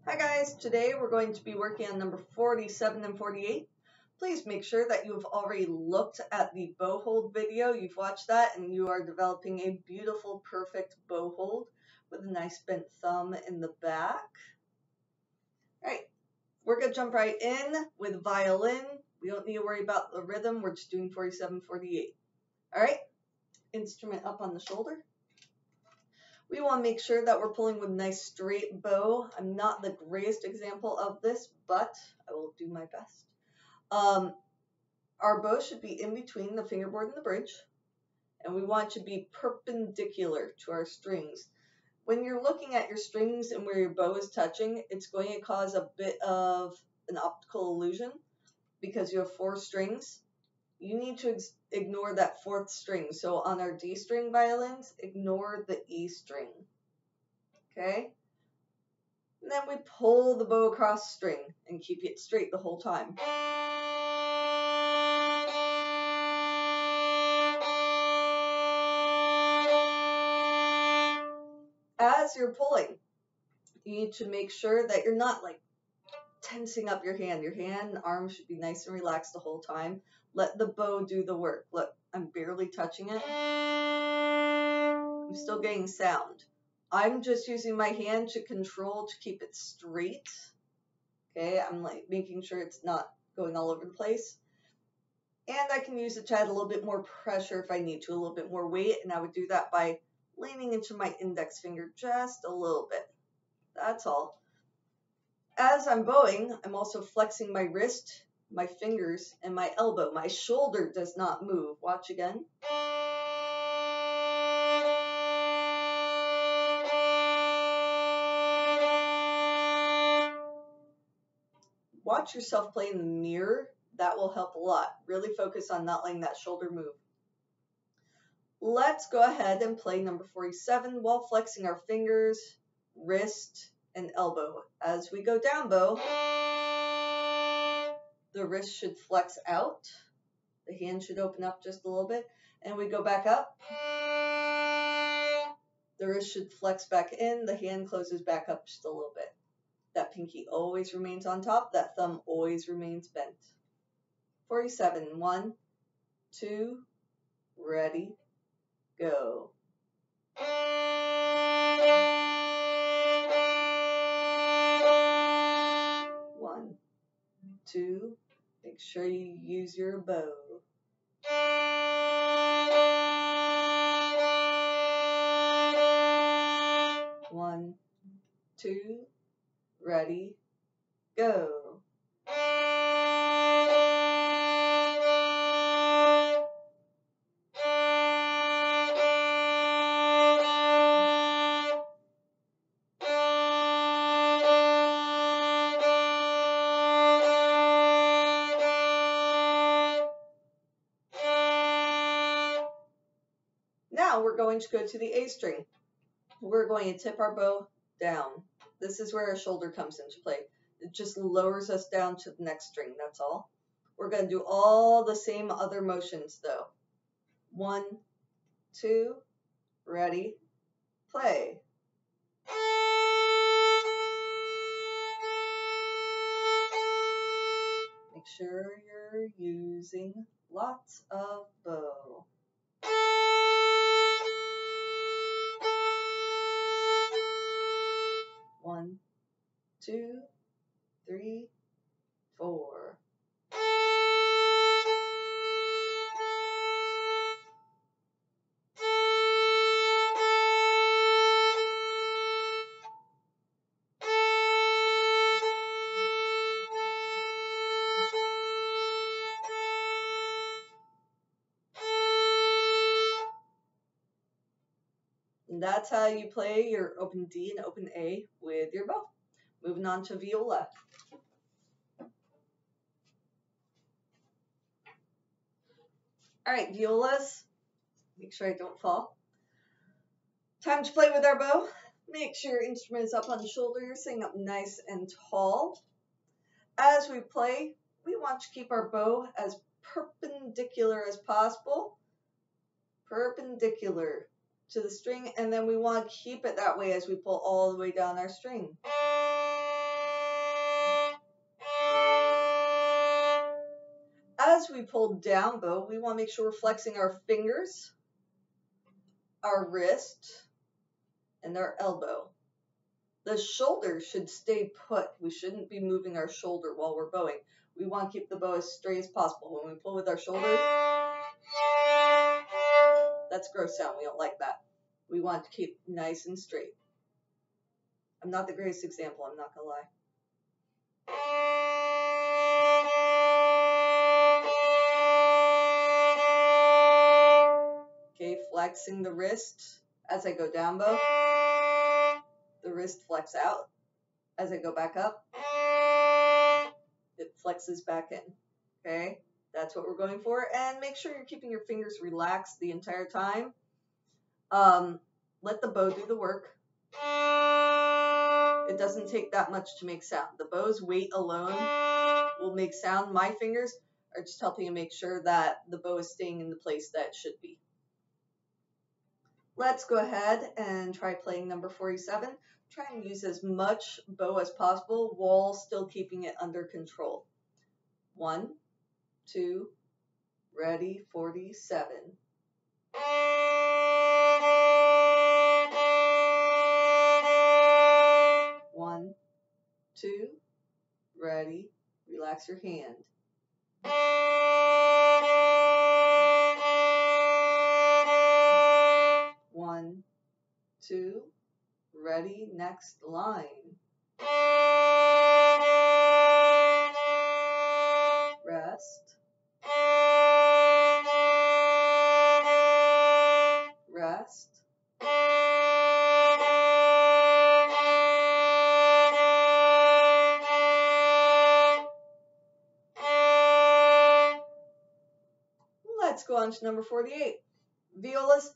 Hi guys, today we're going to be working on number 47 and 48. Please make sure that you've already looked at the bow hold video, you've watched that, and you are developing a beautiful, perfect bow hold with a nice bent thumb in the back. Alright, we're going to jump right in with violin. We don't need to worry about the rhythm, we're just doing 47, 48. Alright, instrument up on the shoulder. We want to make sure that we're pulling with a nice straight bow. I'm not the greatest example of this, but I will do my best. Our bow should be in between the fingerboard and the bridge, and we want to be perpendicular to our strings. When you're looking at your strings and where your bow is touching, it's going to cause a bit of an optical illusion because you have 4 strings. You need to ignore that 4th string. So on our D string violins, ignore the E string. Okay? And then we pull the bow across the string and keep it straight the whole time. As you're pulling, you need to make sure that you're not like tensing up your hand. Your hand and arm should be nice and relaxed the whole time. Let the bow do the work. Look, I'm barely touching it. I'm still getting sound. I'm just using my hand to control to keep it straight. Okay, I'm like making sure it's not going all over the place. And I can use it to add a little bit more pressure if I need to, a little bit more weight, and I would do that by leaning into my index finger just a little bit. That's all. As I'm bowing, I'm also flexing my wrist, my fingers, and my elbow. My shoulder does not move. Watch again. Watch yourself play in the mirror. That will help a lot. Really focus on not letting that shoulder move. Let's go ahead and play number 47 while flexing our fingers, wrist, and elbow. As we go down bow, the wrist should flex out. The hand should open up just a little bit. And we go back up. The wrist should flex back in. The hand closes back up just a little bit. That pinky always remains on top. That thumb always remains bent. 47. 1, 2, ready, go. 1, 2, make sure you use your bow. 1, 2, ready, go. Now we're going to go to the A string. We're going to tip our bow down. This is where our shoulder comes into play. It just lowers us down to the next string, that's all. We're going to do all the same other motions though. 1, 2, ready, play. Make sure you're using lots of bow. 1, 2, 3, 4. And that's how you play your open D and open A with your bow. Moving on to viola. Alright, violas. Make sure I don't fall. Time to play with our bow. Make sure your instrument is up on the shoulder, sitting up nice and tall. As we play, we want to keep our bow as perpendicular as possible. Perpendicular to the string, and then we want to keep it that way as we pull all the way down our string. As we pull down bow, we want to make sure we're flexing our fingers, our wrist, and our elbow. The shoulder should stay put. We shouldn't be moving our shoulder while we're bowing. We want to keep the bow as straight as possible. When we pull with our shoulder, that's gross sound. We don't like that. We want to keep nice and straight. I'm not the greatest example, I'm not going to lie. Okay, flexing the wrist as I go down bow. The wrist flex out. As I go back up, it flexes back in. Okay, that's what we're going for. And make sure you're keeping your fingers relaxed the entire time. Let the bow do the work. It doesn't take that much to make sound. The bow's weight alone will make sound. My fingers are just helping to make sure that the bow is staying in the place that it should be. Let's go ahead and try playing number 47. Try and use as much bow as possible while still keeping it under control. 1, 2, ready, 47. 1, 2, ready, relax your hand. 1, 2, ready, next line. Rest. Rest. Let's go on to number 48. Violas,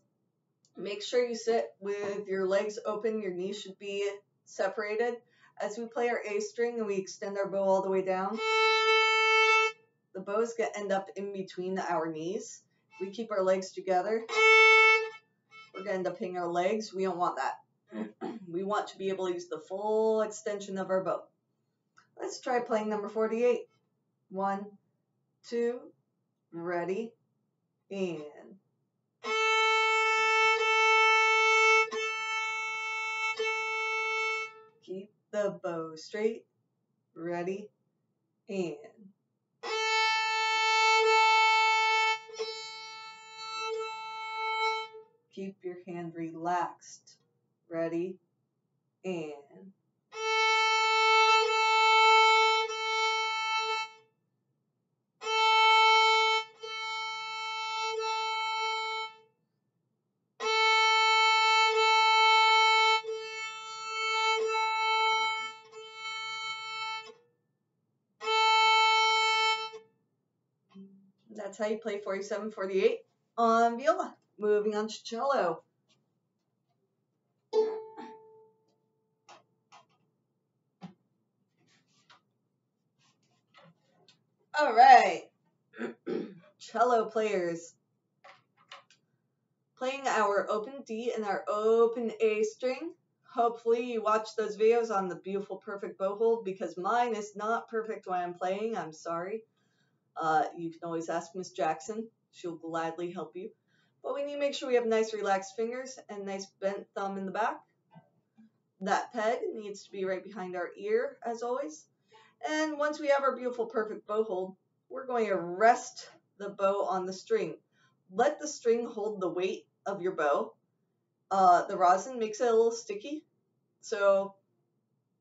make sure you sit with your legs open, your knees should be separated. As we play our A string and we extend our bow all the way down, the bows end up in between our knees. If we keep our legs together, we're going to end up hitting our legs. We don't want that. We want to be able to use the full extension of our bow. Let's try playing number 48. 1, 2, ready, and keep the bow straight, ready, and keep your hand relaxed, ready, and that's how you play 47, 48 on viola. Moving on to cello. All right, cello players. Playing our open D and our open A string. Hopefully you watch those videos on the beautiful perfect bow hold, because mine is not perfect when I'm playing. I'm sorry. You can always ask Miss Jackson. She'll gladly help you. But we need to make sure we have nice relaxed fingers and nice bent thumb in the back. That peg needs to be right behind our ear, as always. And once we have our beautiful perfect bow hold, we're going to rest the bow on the string. Let the string hold the weight of your bow. The rosin makes it a little sticky, so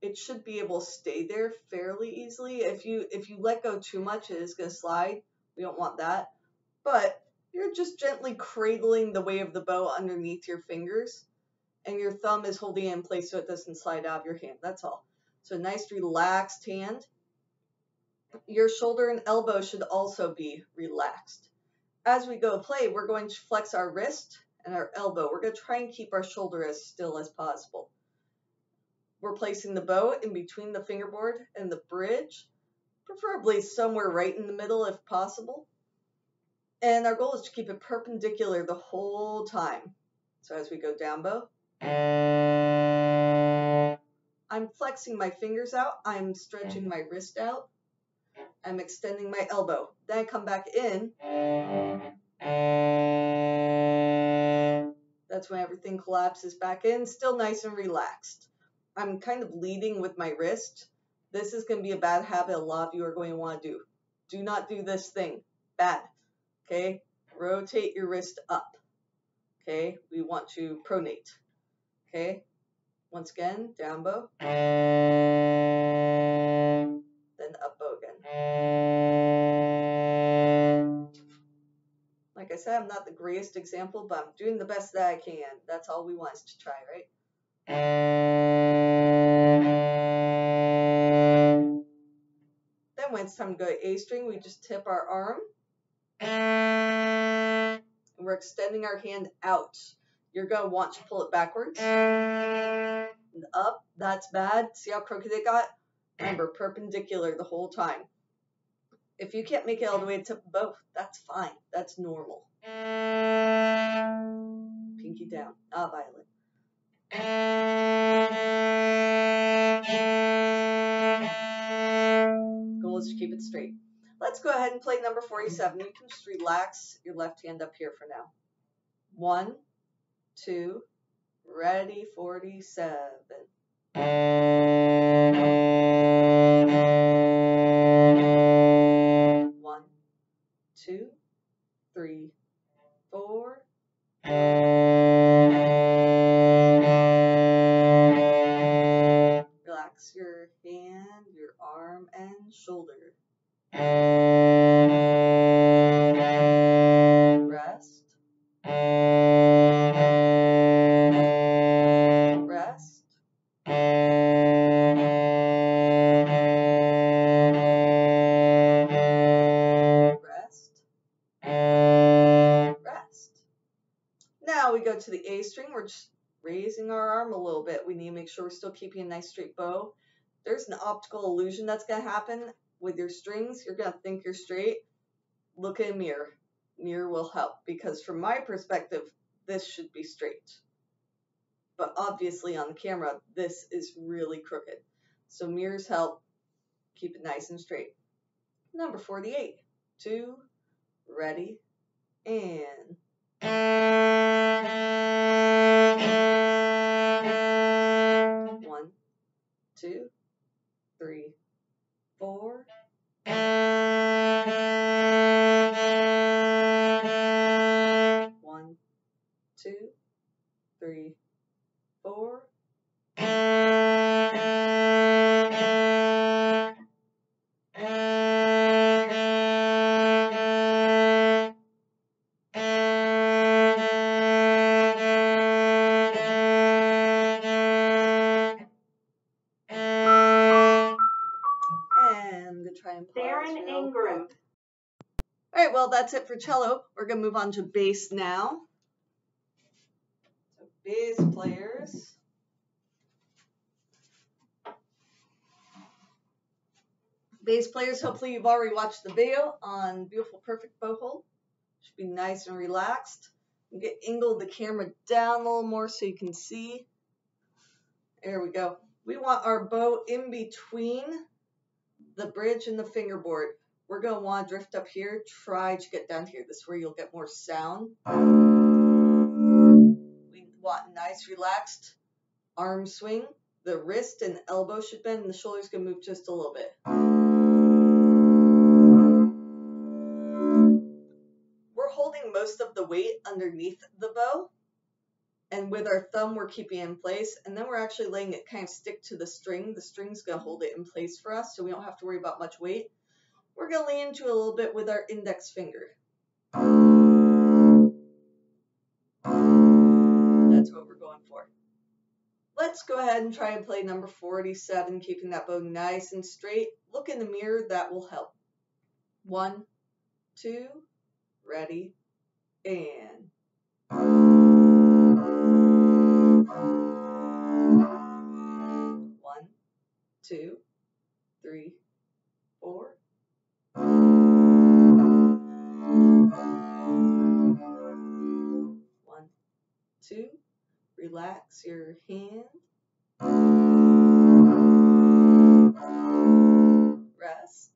it should be able to stay there fairly easily. If you let go too much, it is going to slide. We don't want that. But you're just gently cradling the weight of the bow underneath your fingers, and your thumb is holding it in place so it doesn't slide out of your hand. That's all. So a nice relaxed hand. Your shoulder and elbow should also be relaxed. As we go to play, we're going to flex our wrist and our elbow. We're going to try and keep our shoulder as still as possible. We're placing the bow in between the fingerboard and the bridge, preferably somewhere right in the middle if possible. And our goal is to keep it perpendicular the whole time. So as we go down bow, I'm flexing my fingers out. I'm stretching my wrist out. I'm extending my elbow. Then I come back in. That's when everything collapses back in, still nice and relaxed. I'm kind of leading with my wrist. This is going to be a bad habit a lot of you are going to want to do. Do not do this thing. Bad. Okay? Rotate your wrist up. Okay? We want to pronate. Okay? Once again, down bow. Then up bow again. Like I said, I'm not the greatest example, but I'm doing the best that I can. That's all we want is to try, right? Then when it's time to go to A string, we just tip our arm. And we're extending our hand out. You're going to want to pull it backwards. And up, that's bad. See how crooked it got? Remember, perpendicular the whole time. If you can't make it all the way to tip the bow, that's fine. That's normal. Pinky down. Violin. Goal is to keep it straight. Let's go ahead and play number 47. You can just relax your left hand up here for now. 1, 2, ready, 47. 1, 2, 3, 4. Relax your hand, your arm, and shoulder. Rest. Rest. Rest. Rest. Now we go to the A string. We're just raising our arm a little bit. We need to make sure we're still keeping a nice straight bow. There's an optical illusion that's going to happen with your strings. You're going to think you're straight. Look in a mirror. Mirror will help because from my perspective, this should be straight. But obviously on the camera, this is really crooked. So mirrors help keep it nice and straight. Number 48. 2, ready, and 1, 2, 3, 4. 1, 2, 3, 4. And I'm going to try and pause real quick. All right, well, that's it for cello. We're going to move on to bass now. So bass players. Bass players, hopefully you've already watched the video on Beautiful Perfect Bow Hold. Should be nice and relaxed. I'm going to angle the camera down a little more so you can see. There we go. We want our bow in between the bridge and the fingerboard. We're going to want to drift up here. Try to get down here. This is where you'll get more sound. We want nice, relaxed arm swing. The wrist and elbow should bend, and the shoulders can move just a little bit. We're holding most of the weight underneath the bow, and with our thumb we're keeping it in place, and then we're actually letting it kind of stick to the string. The string's going to hold it in place for us, so we don't have to worry about much weight. We're going to lean into it a little bit with our index finger. That's what we're going for. Let's go ahead and try and play number 47, keeping that bow nice and straight. Look in the mirror, that will help. 1, 2, ready, and 1, 2, 3, 4. 1, 2, relax your hand. Rest.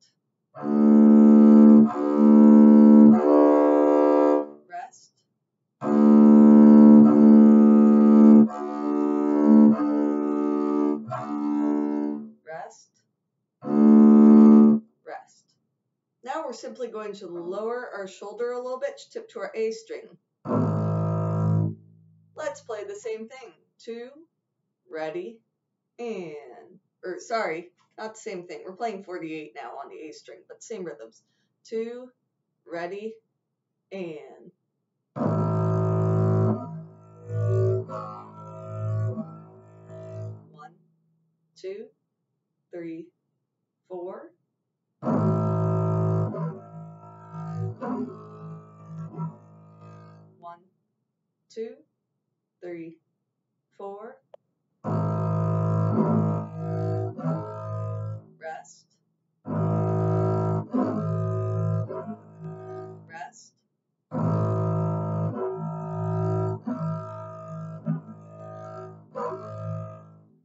rest. Now we're simply going to lower our shoulder a little bit to tip to our A string. Let's play the same thing. 2, ready, and, or sorry, not the same thing. We're playing 48 now on the A string, but same rhythms. 2, ready, and. 1, 2, 3, 4. 1, 2, 3, 4. Rest. Rest.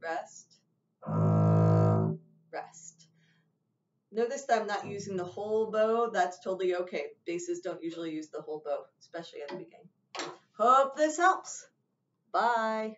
Rest. Rest. Notice that I'm not using the whole bow. That's totally okay. Basses don't usually use the whole bow, especially at the beginning. Hope this helps. Bye.